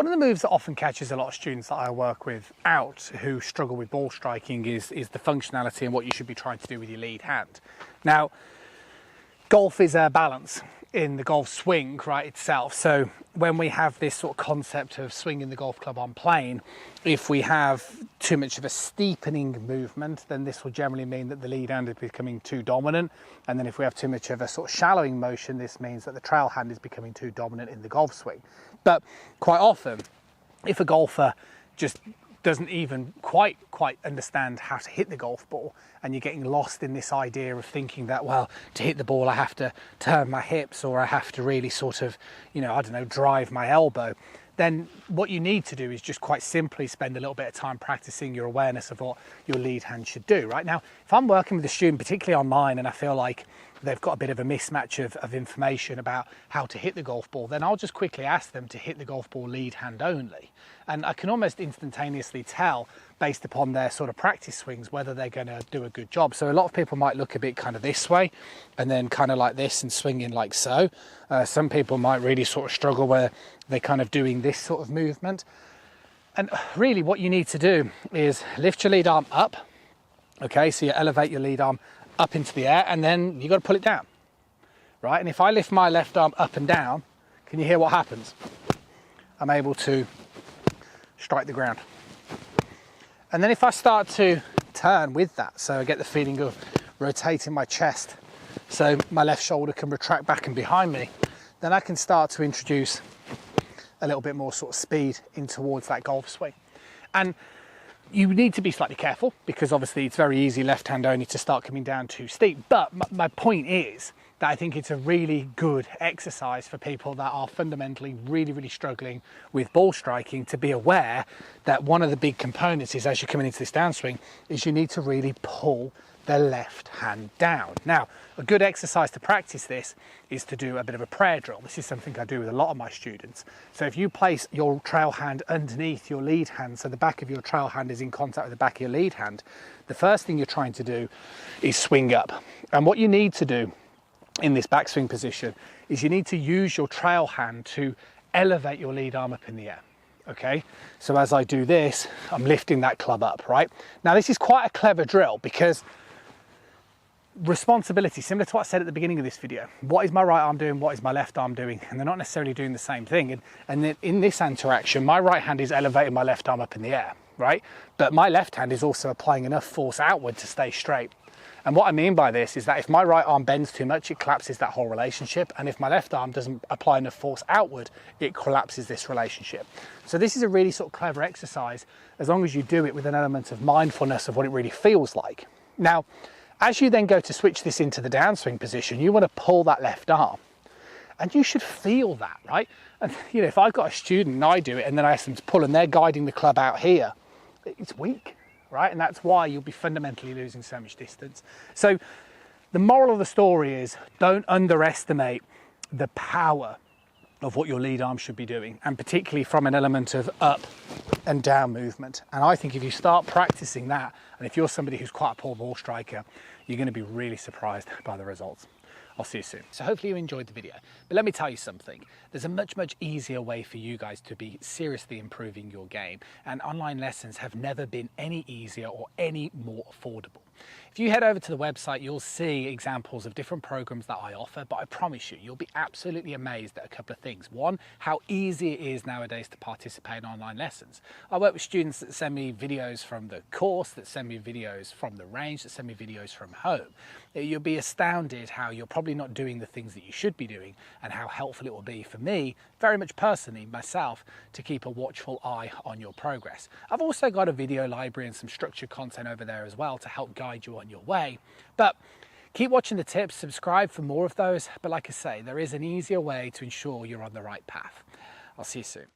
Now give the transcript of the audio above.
One of the moves that often catches a lot of students that I work with out who struggle with ball striking is the functionality and what you should be trying to do with your lead hand. Now, golf is a balance in the golf swing, right, itself. So when we have this sort of concept of swinging the golf club on plane, if we have too much of a steepening movement, then this will generally mean that the lead hand is becoming too dominant. And then if we have too much of a sort of shallowing motion, this means that the trail hand is becoming too dominant in the golf swing. But quite often, if a golfer just doesn't even quite understand how to hit the golf ball, and you're getting lost in this idea of thinking that, well, to hit the ball I have to turn my hips, or I have to really sort of, I don't know, drive my elbow, then what you need to do is just quite simply spend a little bit of time practicing your awareness of what your lead hand should do. Right now, if I'm working with a student, particularly online, and I feel like they've got a bit of a mismatch of information about how to hit the golf ball, then I'll just quickly ask them to hit the golf ball lead hand only. And I can almost instantaneously tell, based upon their sort of practice swings, whether they're going to do a good job. So a lot of people might look a bit kind of this way and then kind of like this and swinging like so. Some people might really sort of struggle where they're kind of doing this sort of movement. And really what you need to do is lift your lead arm up. Okay, so you elevate your lead arm up into the air, and then you got to pull it down, right? And if I lift my left arm up and down, can you hear what happens? I'm able to strike the ground. And then if I start to turn with that, so I get the feeling of rotating my chest so my left shoulder can retract back and behind me, then I can start to introduce a little bit more sort of speed in towards that golf swing. And you need to be slightly careful, because obviously it's very easy left hand only to start coming down too steep. But my point is that I think it's a really good exercise for people that are fundamentally really struggling with ball striking, to be aware that one of the big components is, as you're coming into this downswing, is you need to really pull the left hand down. Now, a good exercise to practice this is to do a bit of a prayer drill. This is something I do with a lot of my students. So if you place your trail hand underneath your lead hand, so the back of your trail hand is in contact with the back of your lead hand, the first thing you're trying to do is swing up. And what you need to do in this backswing position is you need to use your trail hand to elevate your lead arm up in the air. Okay, so as I do this, I'm lifting that club up, right? Now this is quite a clever drill, because responsibility, similar to what I said at the beginning of this video, what is my right arm doing, what is my left arm doing, and they're not necessarily doing the same thing. And then in this interaction, my right hand is elevating my left arm up in the air, right? But my left hand is also applying enough force outward to stay straight. And what I mean by this is that if my right arm bends too much, it collapses that whole relationship. And if my left arm doesn't apply enough force outward, it collapses this relationship. So this is a really sort of clever exercise, as long as you do it with an element of mindfulness of what it really feels like. Now, as you then go to switch this into the downswing position, you want to pull that left arm. And you should feel that, right? And if I've got a student and I do it and then I ask them to pull and they're guiding the club out here, it's weak, right? And that's why you'll be fundamentally losing so much distance. So the moral of the story is, don't underestimate the power of what your lead arm should be doing, and particularly from an element of up and down movement. And I think if you start practicing that, and if you're somebody who's quite a poor ball striker, you're going to be really surprised by the results. I'll see you soon. So hopefully you enjoyed the video, but let me tell you something. There's a much easier way for you guys to be seriously improving your game, and online lessons have never been any easier or any more affordable. If you head over to the website, you'll see examples of different programs that I offer, but I promise you, you'll be absolutely amazed at a couple of things. One, how easy it is nowadays to participate in online lessons. I work with students that send me videos from the course, that send me videos from the range, that send me videos from home. You'll be astounded how you're probably not doing the things that you should be doing, and how helpful it will be for me, very much personally, myself, to keep a watchful eye on your progress. I've also got a video library and some structured content over there as well to help guide you on your way. But keep watching the tips, subscribe for more of those. But like I say, there is an easier way to ensure you're on the right path. I'll see you soon.